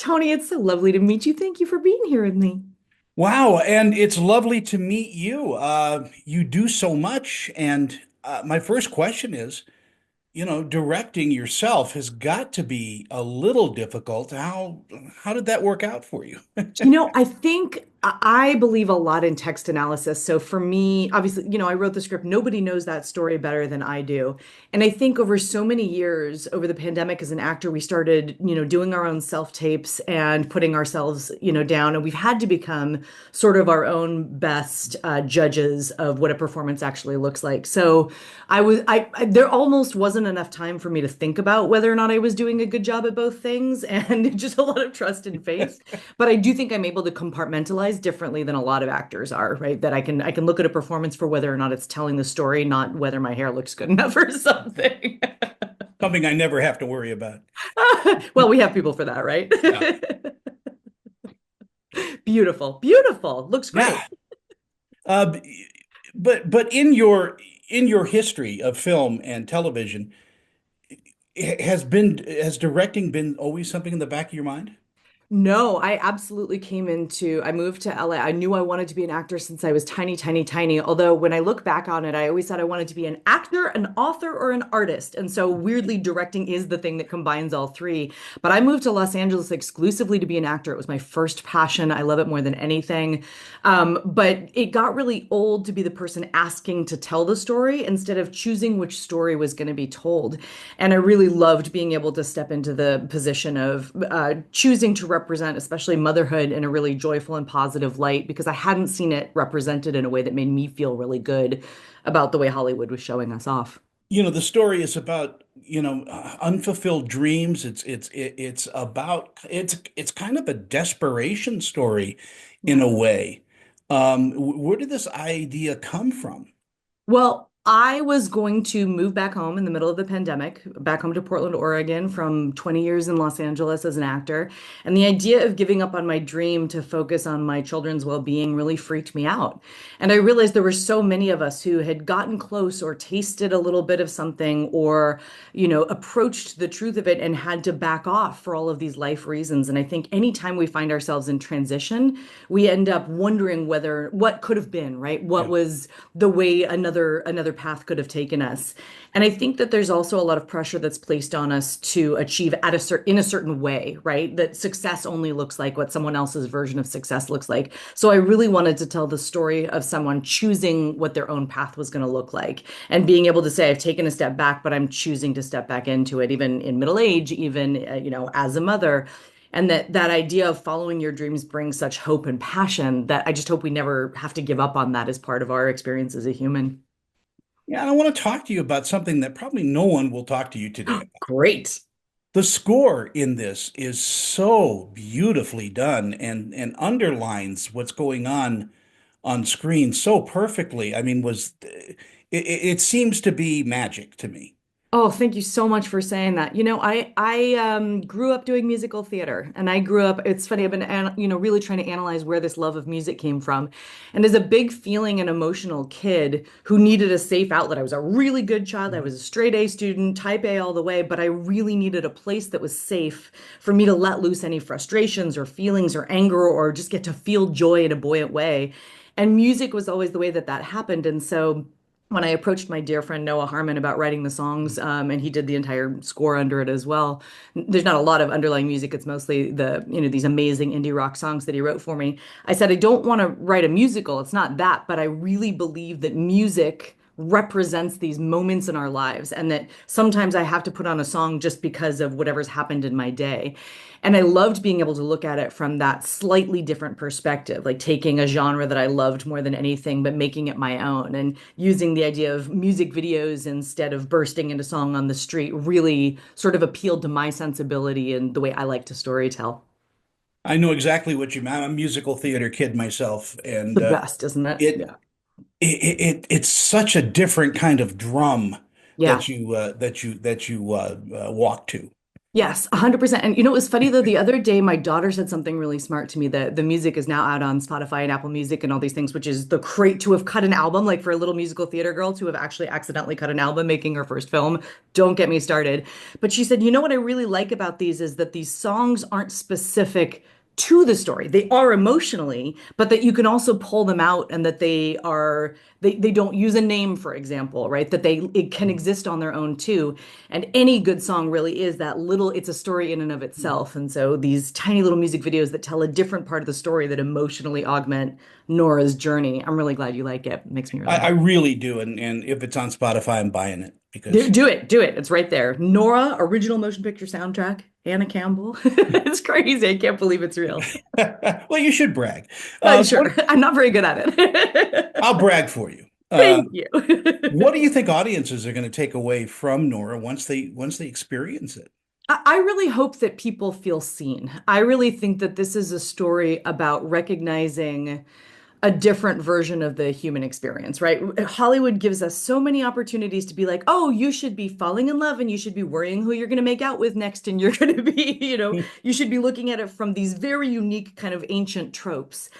Tony, it's so lovely to meet you. Thank you for being here with me. Wow, and it's lovely to meet you. You do so much, and my first question is, directing yourself has got to be a little difficult. How did that work out for you? I think I believe a lot in text analysis. So for me, obviously, I wrote the script. Nobody knows that story better than I do. And I think over so many years, over the pandemic as an actor, we started, doing our own self-tapes and putting ourselves, down. And we've had to become sort of our own best judges of what a performance actually looks like. So there almost wasn't enough time for me to think about whether or not I was doing a good job at both things, and just a lot of trust and faith. But I do think I'm able to compartmentalize differently than a lot of actors are, right? That I can look at a performance for whether or not it's telling the story, not whether my hair looks good enough or something. Something I never have to worry about. Well, we have people for that, right? Yeah. Beautiful, beautiful. Looks great. Yeah. But in your history of film and television, has directing been always something in the back of your mind? No, I absolutely I moved to LA. I knew I wanted to be an actor since I was tiny, tiny, tiny. Although when I look back on it, I always said I wanted to be an actor, an author, or an artist. And so weirdly, directing is the thing that combines all three. But I moved to Los Angeles exclusively to be an actor. It was my first passion. I love it more than anything. But it got really old to be the person asking to tell the story instead of choosing which story was going to be told. And I really loved being able to step into the position of choosing to represent, especially motherhood, in a really joyful and positive light because I hadn't seen it represented in a way that made me feel really good about the way Hollywood was showing us off. The story is about, unfulfilled dreams. It's kind of a desperation story in Yeah. a way. Where did this idea come from? Well, I was going to move back home in the middle of the pandemic, back home to Portland, Oregon, from 20 years in Los Angeles as an actor. And the idea of giving up on my dream to focus on my children's well-being really freaked me out. And I realized there were so many of us who had gotten close or tasted a little bit of something or, approached the truth of it and had to back off for all of these life reasons. And I think anytime we find ourselves in transition, we end up wondering whether what could have been, right? What Yeah. was the way another path could have taken us. And I think that there's also a lot of pressure that's placed on us to achieve in a certain way, right? That success only looks like what someone else's version of success looks like. So I really wanted to tell the story of someone choosing what their own path was going to look like and being able to say, I've taken a step back, but I'm choosing to step back into it, even in middle age, even, as a mother. And that idea of following your dreams brings such hope and passion that I just hope we never have to give up on that as part of our experience as a human. Yeah, and I want to talk to you about something that probably no one will talk to you today about. Great. The score in this is so beautifully done and underlines what's going on screen so perfectly. I mean, it seems to be magic to me. Oh, thank you so much for saying that. I grew up doing musical theater, and I grew up. It's funny. I've been really trying to analyze where this love of music came from, and as a big feeling and emotional kid who needed a safe outlet, I was a really good child. I was a straight A student, type A all the way, but I really needed a place that was safe for me to let loose any frustrations or feelings or anger or just get to feel joy in a buoyant way. And music was always the way that that happened, and so when I approached my dear friend Noah Harmon about writing the songs, and he did the entire score under it as well. There's not a lot of underlying music. It's mostly these amazing indie rock songs that he wrote for me. I said, I don't want to write a musical. It's not that, but I really believe that music represents these moments in our lives and that sometimes I have to put on a song just because of whatever's happened in my day. And I loved being able to look at it from that slightly different perspective, like taking a genre that I loved more than anything, but making it my own and using the idea of music videos instead of bursting into song on the street really sort of appealed to my sensibility and the way I like to storytell. I know exactly what you mean. I'm a musical theater kid myself, The and best, isn't it? it, Yeah. it's such a different kind of drum Yeah. that you walk to. Yes, 100%. And you know, it was funny though, the other day my daughter said something really smart to me that the music is now out on Spotify and Apple Music and all these things, which is the crate to have cut an album, like for a little musical theater girl to have actually accidentally cut an album making her first film. Don't get me started. But she said, you know what I really like about these is that these songs aren't specific to the story. They are emotionally, but that you can also pull them out and that they don't use a name, for example, right? That they it can exist on their own too. And any good song really is that little, it's a story in and of itself. And so these tiny little music videos that tell a different part of the story that emotionally augment Nora's journey. I'm really glad you like it. It makes me really I happy. really do, and if it's on Spotify, I'm buying it Do, because do it, do it. It's right there. Nora, original motion picture soundtrack. Anna Campbell. It's crazy. I can't believe it's real. well, you should brag. Sure. What I'm not very good at it. I'll brag for you. Thank you. What do you think audiences are going to take away from Nora once they experience it? I really hope that people feel seen. I really think that this is a story about recognizing a different version of the human experience, right? Hollywood gives us so many opportunities to be like, oh, you should be falling in love and you should be worrying who you're going to make out with next. And you're going to be, you should be looking at it from these very unique kind of ancient tropes.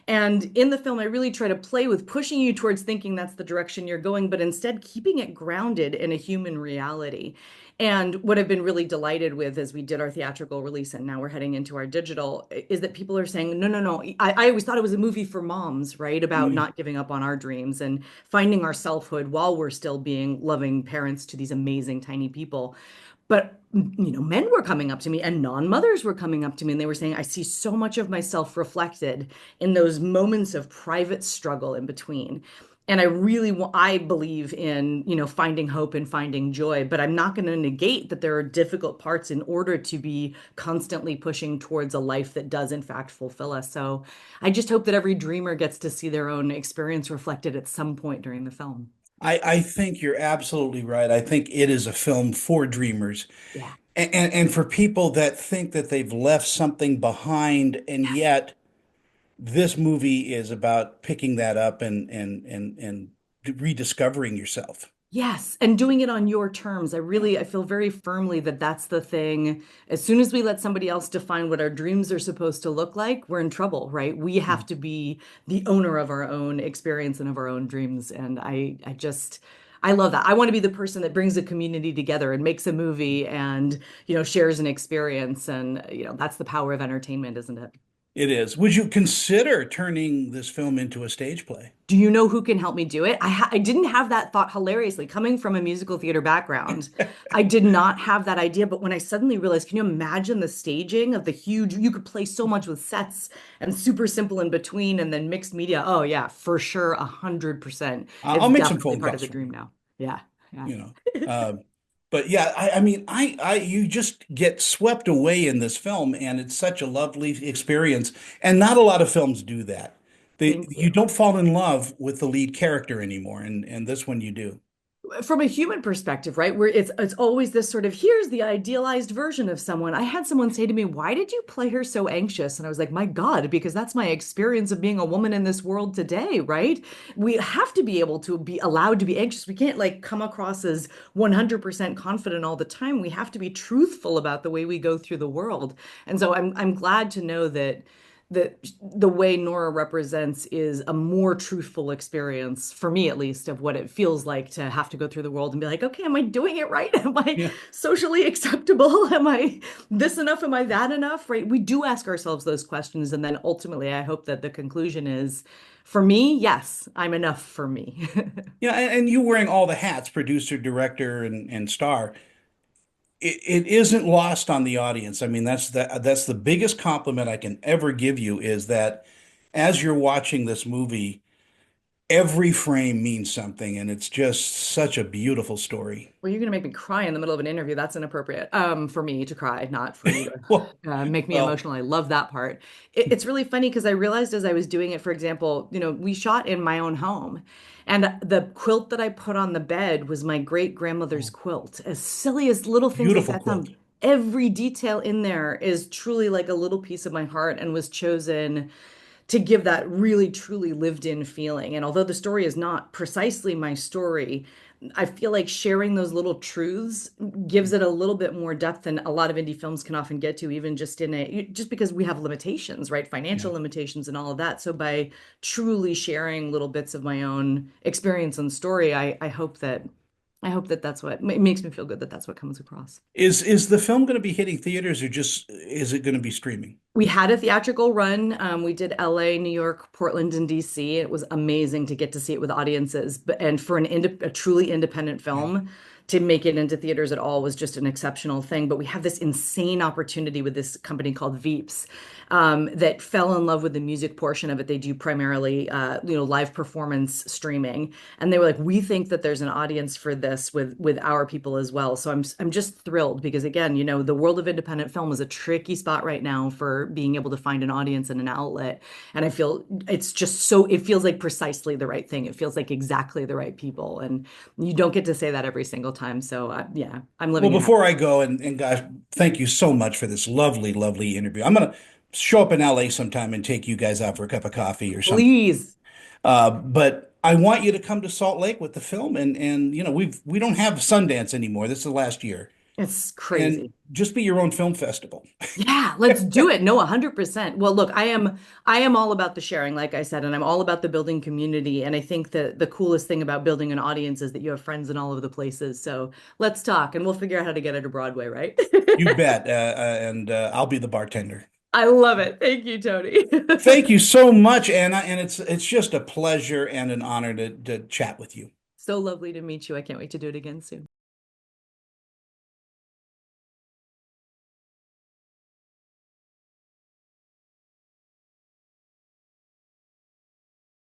And in the film, I really try to play with pushing you towards thinking that's the direction you're going, but instead keeping it grounded in a human reality. And what I've been really delighted with as we did our theatrical release and now we're heading into our digital is that people are saying, no, no, no. I always thought it was a movie for moms, right? About Mm. not giving up on our dreams and finding our selfhood while we're still being loving parents to these amazing tiny people. But men were coming up to me and non-mothers were coming up to me and they were saying, I see so much of myself reflected in those moments of private struggle in between. And I believe in, finding hope and finding joy, but I'm not going to negate that there are difficult parts in order to be constantly pushing towards a life that does in fact fulfill us. So I just hope that every dreamer gets to see their own experience reflected at some point during the film. I think you're absolutely right. I think it is a film for dreamers Yeah. and for people that think that they've left something behind, and Yes. yet this movie is about picking that up and rediscovering yourself. Yes, and doing it on your terms. I feel very firmly that that's the thing. As soon as we let somebody else define what our dreams are supposed to look like, we're in trouble, right? We have to be the owner of our own experience and of our own dreams. And I love that. I want to be the person that brings a community together and makes a movie and, shares an experience. And, that's the power of entertainment, isn't it? It is. Would you consider turning this film into a stage play? Do you know who can help me do it? I didn't have that thought hilariously. Coming from a musical theater background, I did not have that idea. But when I suddenly realized, can you imagine the staging of the huge, you could play so much with sets and super simple in between and then mixed media. Oh yeah, for sure, 100%. I'll It's make some definitely phone part of calls the for you. dream now. Yeah, yeah. You know. But yeah, I mean, you just get swept away in this film, and it's such a lovely experience. And not a lot of films do that. Thank You you. don't fall in love with the lead character anymore, and this one you do. From a human perspective, right? Where it's always this sort of here's the idealized version of someone. I had someone say to me, "Why did you play her so anxious?" And I was like, "My God, because that's my experience of being a woman in this world today, right? We have to be able to be allowed to be anxious. We can't like come across as 100% confident all the time. We have to be truthful about the way we go through the world." And so I'm glad to know that the way Nora represents is a more truthful experience for me at least of what it feels like to have to go through the world and be like, okay, am I doing it right? Am I Yeah. socially acceptable? Am I this enough? Am I that enough? Right? We do ask ourselves those questions, and then ultimately I hope that the conclusion is for me, yes, I'm enough for me. Yeah, and you wearing all the hats, producer, director, and star, it isn't lost on the audience. I mean, that's the biggest compliment I can ever give you is that as you're watching this movie, every frame means something, and it's just such a beautiful story. Well, you're gonna make me cry in the middle of an interview. That's inappropriate. For me to cry, not for you Well, to make me well, emotional. I love that part. It's really funny because I realized as I was doing it, for example, we shot in my own home, and the quilt that I put on the bed was my great grandmother's quilt. As silly as little things like beautiful that quilt. sound, every detail in there is truly like a little piece of my heart and was chosen to give that really truly lived in feeling. And although the story is not precisely my story, I feel like sharing those little truths gives it a little bit more depth than a lot of indie films can often get to, even just just because we have limitations, right? Yeah. Financial limitations and all of that. So by truly sharing little bits of my own experience and story, I hope that that's what it makes me feel good that that's what comes across. Is the film going to be hitting theaters or just is it going to be streaming? We had a theatrical run. We did LA, New York, Portland, and DC. It was amazing to get to see it with audiences. But and for a truly independent Yeah. film to make it into theaters at all was just an exceptional thing. But we have this insane opportunity with this company called Veeps that fell in love with the music portion of it. They do primarily, live performance streaming, and they were like, "We think that there's an audience for this with our people as well." So I'm just thrilled because again, the world of independent film is a tricky spot right now for being able to find an audience and an outlet. And I feel it's just it feels like precisely the right thing. It feels like exactly the right people. And you don't get to say that every single time. So yeah, I'm Well, living in before I go, and guys, thank you so much for this lovely, lovely interview. I'm gonna show up in LA sometime and take you guys out for a cup of coffee or something. Please. But I want you to come to Salt Lake with the film, and we don't have Sundance anymore. This is the last year, It's and crazy. just be your own film festival. Yeah, let's do it. No, 100%. Well, look, I am all about the sharing, like I said, and I'm all about the building community. And I think that the coolest thing about building an audience is that you have friends in all of the places. So let's talk and we'll figure out how to get it to Broadway, right? You bet. And I'll be the bartender. I love it. Thank you, Tony. Thank you so much, Anna, and it's just a pleasure and an honor to chat with you. So lovely to meet you. I can't wait to do it again soon.